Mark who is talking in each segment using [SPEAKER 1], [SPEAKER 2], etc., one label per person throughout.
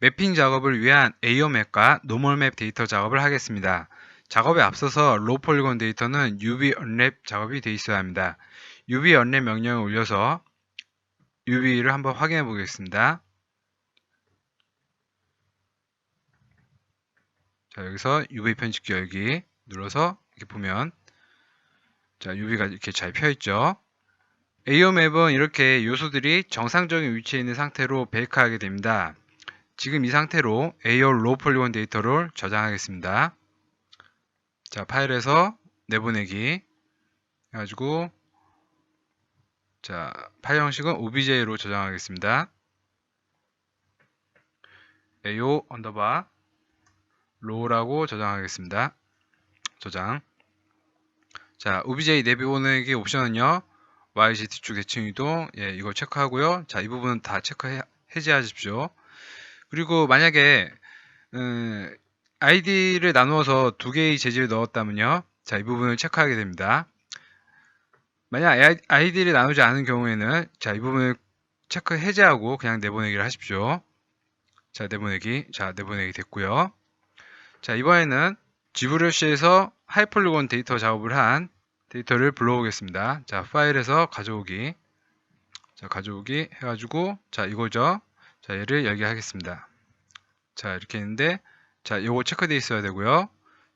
[SPEAKER 1] 매핑 작업을 위한 AO 맵과 노멀 맵 데이터 작업을 하겠습니다. 작업에 앞서서 로우 폴리곤 데이터는 UV 언랩 작업이 되어 있어야 합니다. UV 언랩 명령을 올려서 UV를 한번 확인해 보겠습니다. 자, 여기서 UV 편집기 열기 눌러서 이렇게 보면 자, UV가 이렇게 잘 펴 있죠. AO 맵은 이렇게 요소들이 정상적인 위치에 있는 상태로 베이크하게 됩니다. 지금 이 상태로 AO 로우 폴리곤 데이터를 저장하겠습니다. 자, 파일에서 내보내기 해가지고 자, 파일 형식은 OBJ로 저장하겠습니다. AO 언더바 로우라고 저장하겠습니다. 저장. 자, OBJ 내보내기 옵션은요. YZ 뒤축 대칭 이동, 이거 체크하고요. 자, 이 부분은 다 해제하십시오. 그리고 만약에 아이디를 나누어서 두 개의 재질을 넣었다면요. 자, 이 부분을 체크하게 됩니다. 만약 아이디를 나누지 않은 경우에는 자, 이 부분을 체크 해제하고 그냥 내보내기를 하십시오. 자, 내보내기 됐고요. 자, 이번에는 GBrush에서 하이폴리곤 데이터 작업을 한 데이터를 불러오겠습니다. 자, 파일에서 가져오기. 자, 가져오기 해가지고 자, 이거죠. 자, 얘를 열게 하겠습니다. 자, 이렇게 했는데 자, 요거 체크되어 있어야 되고요.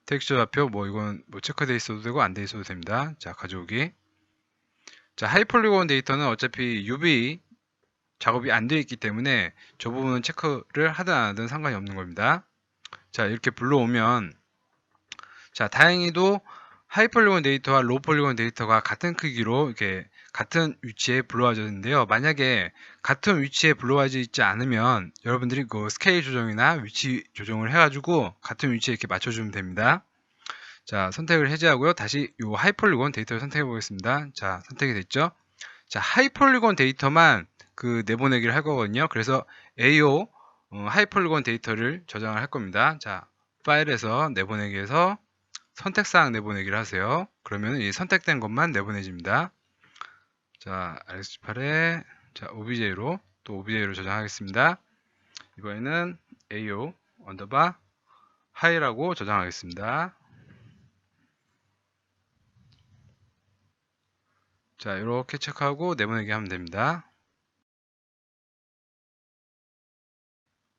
[SPEAKER 1] 텍스처 좌표 이건 체크되어 있어도 되고 안 돼 있어도 됩니다. 자, 가져오기. 자, 하이폴리곤 데이터는 어차피 UV 작업이 안 되어 있기 때문에 저 부분은 체크를 하든 안 하든 상관이 없는 겁니다. 자, 이렇게 불러오면 자, 다행히도 하이폴리곤 데이터와 로우 폴리곤 데이터가 같은 크기로 이렇게 같은 위치에 불러와졌는데요. 만약에 같은 위치에 불러와져 있지 않으면 여러분들이 그 스케일 조정이나 위치 조정을 해가지고 같은 위치에 이렇게 맞춰주면 됩니다. 자, 선택을 해제하고요. 다시 이 하이폴리곤 데이터를 선택해 보겠습니다. 자, 선택이 됐죠? 자, 하이폴리곤 데이터만 그 내보내기를 할 거거든요. 그래서 AO 하이폴리곤 데이터를 저장을 할 겁니다. 자, 파일에서 내보내기에서 선택사항 내보내기를 하세요. 그러면 이 선택된 것만 내보내집니다. 자, RX8에 자, OBJ로 또 OBJ로 저장하겠습니다. 이번에는 AO 언더바 하이라고 저장하겠습니다. 자, 이렇게 체크하고 내보내기 하면 됩니다.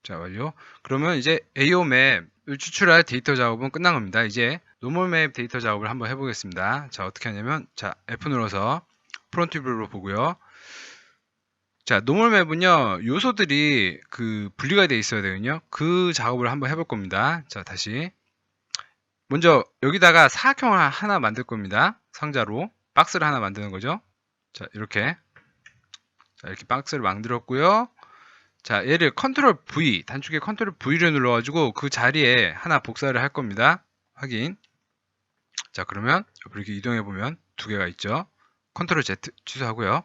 [SPEAKER 1] 자, 완료. 그러면 이제 AO 맵을 추출할 데이터 작업은 끝난 겁니다. 이제 노멀 맵 데이터 작업을 한번 해보겠습니다. 자, 어떻게 하냐면, 자, F 눌러서 프론트 뷰로 보고요. 자, 노멀 맵은요, 요소들이 그 분리가 되어 있어야 되거든요. 그 작업을 한번 해볼 겁니다. 자, 다시. 먼저 여기다가 사각형을 하나 만들 겁니다. 상자로. 박스를 하나 만드는 거죠. 자, 이렇게. 자, 이렇게 박스를 만들었고요. 자, 얘를 컨트롤 V, 단축키 컨트롤 V를 눌러가지고 그 자리에 하나 복사를 할 겁니다. 확인. 자, 그러면 이렇게 이동해보면 두 개가 있죠. 컨트롤 Z 취소하고요.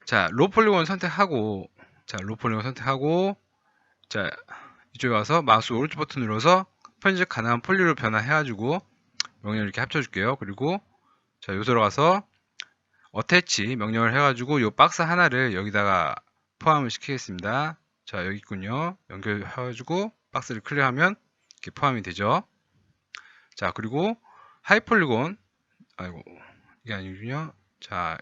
[SPEAKER 1] 자, 로우 폴리곤 선택하고, 자, 이쪽에 와서 마우스 오른쪽 버튼 눌러서 편집 가능한 폴리로 변화해가지고 명령 이렇게 합쳐줄게요. 그리고 자, 요소로 가서 어태치 명령을 해가지고 요 박스 하나를 여기다가 포함을 시키겠습니다. 자, 여기 있군요. 연결해가지고 박스를 클릭하면 이렇게 포함이 되죠. 자, 그리고 하이폴리곤, 이게 아니군요. 자,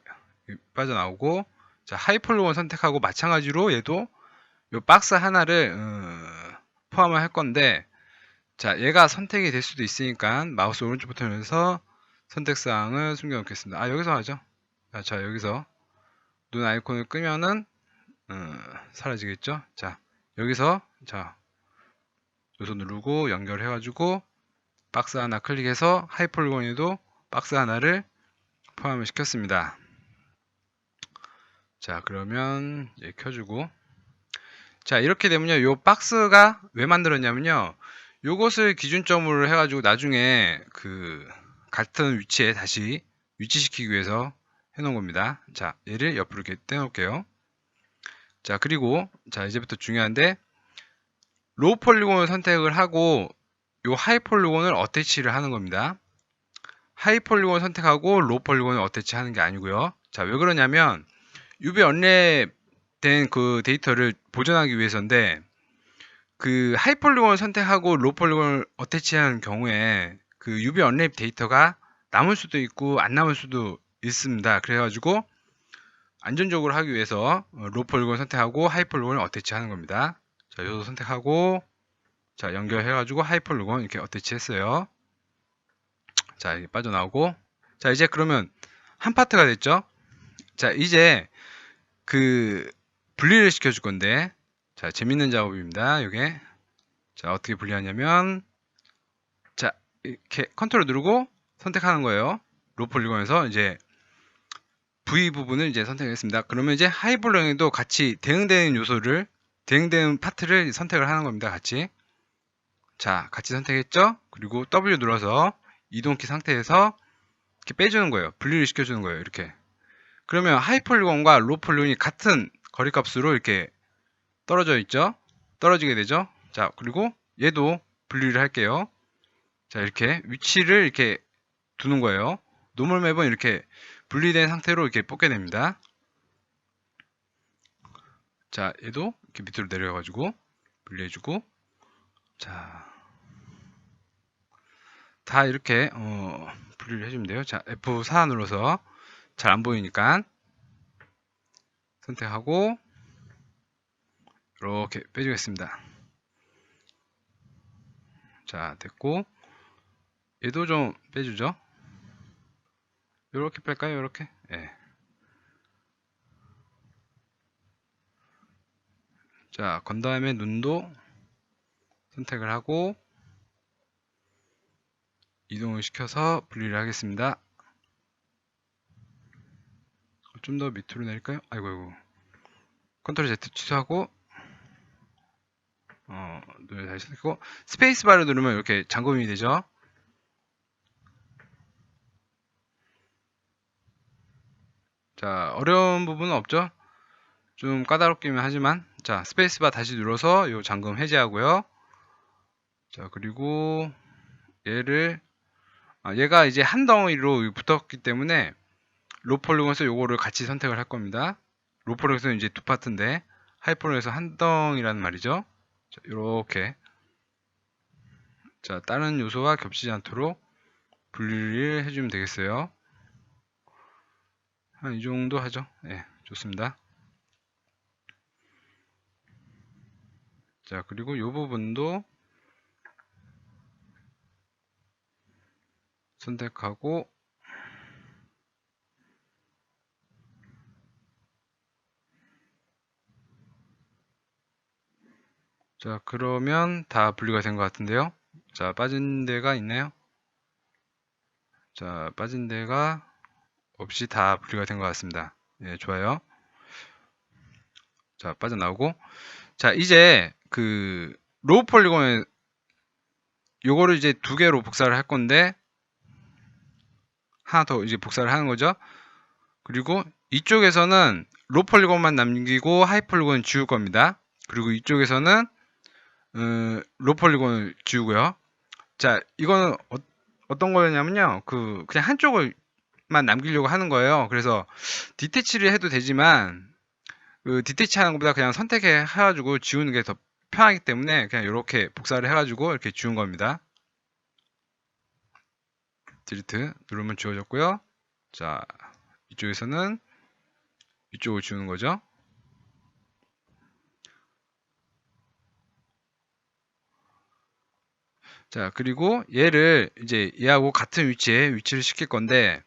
[SPEAKER 1] 빠져나오고, 자, 하이폴리곤 선택하고 마찬가지로 얘도 요 박스 하나를 포함을 할 건데, 자, 얘가 선택이 될 수도 있으니까 마우스 오른쪽 버튼에서 선택사항을 숨겨놓겠습니다. 여기서 하죠. 자, 여기서 눈 아이콘을 끄면은 사라지겠죠. 자, 여기서 자, 요소 누르고 연결해가지고 박스 하나 클릭해서 하이폴리곤에도 박스 하나를 포함을 시켰습니다. 자, 그러면 얘 켜주고 자, 이렇게 되면요, 요 박스가 왜 만들었냐면요, 요것을 기준점으로 해가지고 나중에 그 같은 위치에 다시 위치시키기 위해서 해놓은 겁니다. 자, 얘를 옆으로 이렇게 떼놓을게요. 자, 그리고 자, 이제부터 중요한데 로우 폴리곤을 선택을 하고 요 하이 폴리곤을 어태치를 하는 겁니다. 하이 폴리곤을 선택하고 로우 폴리곤을 어태치 하는 게 아니고요. 자, 왜 그러냐면 UV 언랩 된 그 데이터를 보존하기 위해서인데 그 하이폴리곤을 선택하고 로우 폴리곤을 어태치하는 경우에 그 UV 언랩 데이터가 남을 수도 있고 안 남을 수도 있습니다. 그래가지고 안전적으로 하기 위해서 로우 폴리곤을 선택하고 하이폴리곤을 어태치하는 겁니다. 자, 요소 선택하고 자, 연결해가지고 하이폴리곤 이렇게 어태치 했어요. 자, 이게 빠져나오고 자, 이제 그러면 한 파트가 됐죠? 자, 이제 그 분리를 시켜줄 건데 자, 재밌는 작업입니다. 이게 자, 어떻게 분리하냐면 자, 이렇게 컨트롤 누르고 선택하는 거예요. 로우 폴리곤에서 이제 V 부분을 이제 선택했습니다. 그러면 이제 하이폴리곤에도 같이 대응되는 파트를 선택을 하는 겁니다. 같이. 자, 같이 선택했죠? 그리고 W 눌러서 이동키 상태에서 이렇게 빼주는 거예요. 분리를 시켜주는 거예요. 이렇게. 그러면 하이폴리곤과 로우 폴리곤이 같은 거리값으로 이렇게 떨어져 있죠? 떨어지게 되죠? 자, 그리고 얘도 분리를 할게요. 자, 이렇게 위치를 이렇게 두는 거예요. 노멀 맵은 이렇게 분리된 상태로 이렇게 뽑게 됩니다. 자, 얘도 이렇게 밑으로 내려가지고 분리해주고 자, 다 이렇게 분리를 해주면 돼요. 자, F4 눌러서 잘 안 보이니까 선택하고 이렇게 빼주겠습니다. 자, 됐고 얘도 좀 빼주죠. 이렇게 뺄까요? 이렇게? 예. 자, 건 다음에 눈도 선택을 하고 이동을 시켜서 분리를 하겠습니다. 좀 더 밑으로 내릴까요? 아이고. 컨트롤 Z 취소하고 눈을 다시 선택하고 스페이스바를 누르면 이렇게 잠금이 되죠. 자, 어려운 부분은 없죠? 좀 까다롭긴 하지만 자, 스페이스바 다시 눌러서 이 잠금 해제하고요. 자, 그리고 얘가 이제 한 덩어리로 붙었기 때문에 로우 폴리곤에서 요거를 같이 선택을 할 겁니다. 로우 폴리곤에서는 이제 두 파트인데 하이폴리곤에서 한 덩이라는 말이죠. 자, 요렇게 자, 다른 요소와 겹치지 않도록 분리를 해주면 되겠어요. 한 이 정도 하죠. 네, 좋습니다. 자, 그리고 이 부분도 선택하고 자, 그러면 다 분리가 된 것 같은데요. 자, 빠진 데가 있나요? 자, 빠진 데가 없이 다 분리가 된 것 같습니다. 예, 좋아요. 자, 빠져나오고 자, 이제 그 로우 폴리곤에 요거를 이제 두 개로 복사를 할 건데 하나 더 이제 복사를 하는 거죠. 그리고 이쪽에서는 로우 폴리곤만 남기고 하이 폴리곤을 지울 겁니다. 그리고 이쪽에서는 로우 폴리곤을 지우고요. 자, 이거는 어떤 거냐면요. 그냥 한쪽을만 남기려고 하는 거예요. 그래서 디태치를 해도 되지만 디태치 하는 것보다 그냥 선택해 가지고 지우는 게 더 편하기 때문에 그냥 이렇게 복사를 해가지고 이렇게 지운 겁니다. 딜리트 누르면 지워졌고요. 자, 이쪽에서는 이쪽을 지우는 거죠. 자, 그리고 얘를 이제 얘하고 같은 위치에 위치를 시킬 건데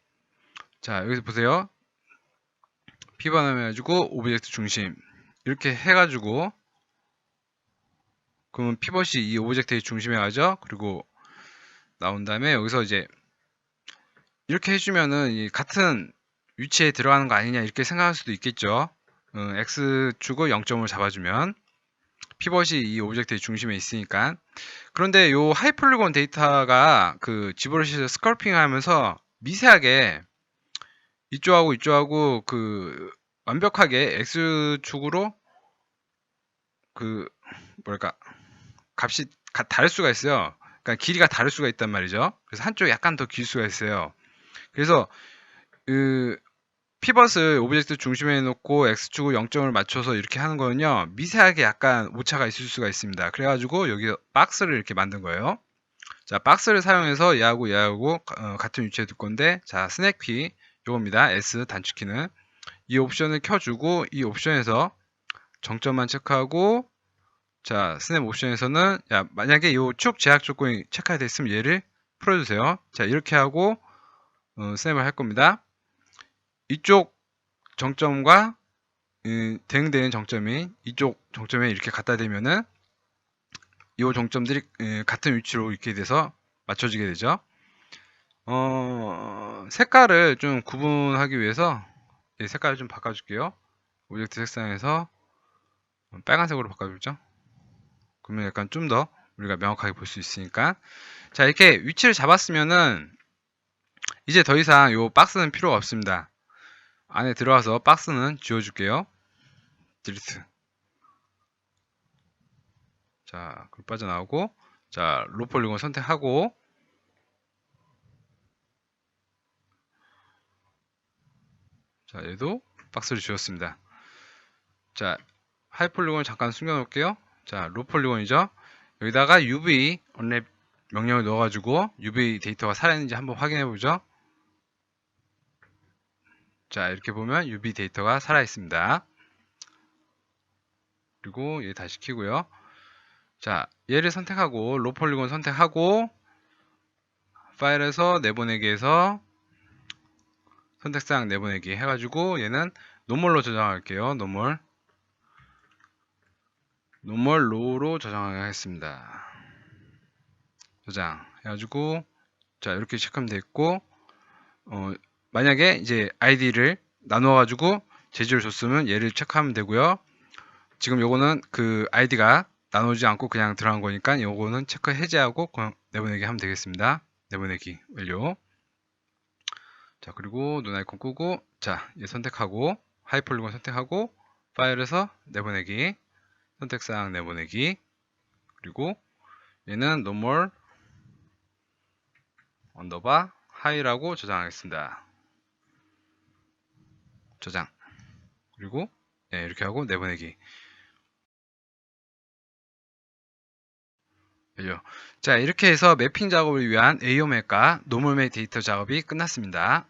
[SPEAKER 1] 자, 여기서 보세요. 피벗 해가지고 오브젝트 중심 이렇게 해가지고 그러면 피벗이 이 오브젝트의 중심에 가죠. 그리고 나온 다음에 여기서 이제 이렇게 해주면은 같은 위치에 들어가는 거 아니냐 이렇게 생각할 수도 있겠죠. X축을 0점을 잡아주면 피벗이 이 오브젝트의 중심에 있으니까. 그런데 요 하이폴리곤 데이터가 그 지브러시에서 스컬핑 하면서 미세하게 이쪽하고 그 완벽하게 X축으로 그 뭐랄까 값이 다를 수가 있어요. 그러니까 길이가 다를 수가 있단 말이죠. 그래서 한쪽이 약간 더 길 수가 있어요. 그래서 그 피벗을 오브젝트 중심에 놓고 X축을 0점을 맞춰서 이렇게 하는 거는요, 미세하게 약간 오차가 있을 수가 있습니다. 그래가지고 여기 박스를 이렇게 만든 거예요. 자, 박스를 사용해서 얘하고 같은 위치에 둘 건데, 자, 스낵 키 요겁니다. S 단축키는 이 옵션을 켜주고, 이 옵션에서 정점만 체크하고, 자, 스냅 옵션에서는 만약에 이 축 제약 조건이 체크가 있으면 얘를 풀어주세요. 자, 이렇게 하고 스냅을 할 겁니다. 이쪽 정점과 대응되는 정점이 이쪽 정점에 이렇게 갖다 대면은 이 정점들이 같은 위치로 이렇게 돼서 맞춰지게 되죠. 색깔을 좀 구분하기 위해서 색깔을 좀 바꿔줄게요. 오브젝트 색상에서 빨간색으로 바꿔주죠. 그러면 약간 좀 더 우리가 명확하게 볼 수 있으니까. 자, 이렇게 위치를 잡았으면은 이제 더 이상 이 박스는 필요가 없습니다. 안에 들어가서 박스는 지워줄게요. 딜리트. 자, 그 빠져나오고, 자, 로 폴리곤 선택하고, 자, 얘도 박스를 지웠습니다. 자, 하이 폴리곤을 잠깐 숨겨놓을게요. 자, 로 폴리곤이죠. 여기다가 UV 언랩 명령을 넣어가지고 UV 데이터가 살아있는지 한번 확인해보죠. 자, 이렇게 보면 UV 데이터가 살아있습니다. 그리고 얘 다시 키고요. 자, 얘를 선택하고 로 폴리곤 선택하고 파일에서 내보내기에서 선택사항 내보내기 해가지고 얘는 노멀로 저장할게요. 노멀 로우로 저장하겠습니다. 저장 해가지고 자, 이렇게 체크하면 됐고 만약에 이제 아이디를 나누어가지고 제지를 줬으면 얘를 체크하면 되고요. 지금 요거는 그 아이디가 나누지 않고 그냥 들어간 거니까 요거는 체크 해제하고 내보내기 하면 되겠습니다. 내보내기 완료. 자, 그리고 눈 아이콘 끄고, 자, 얘 선택하고, 하이폴리곤 선택하고, 파일에서 내보내기, 선택사항 내보내기, 그리고 얘는 normal 언더바 하이라고 저장하겠습니다. 저장. 그리고 네, 이렇게 하고 내보내기. 완료. 자, 이렇게 해서 매핑 작업을 위한 AO맵과 노멀맵 데이터 작업이 끝났습니다.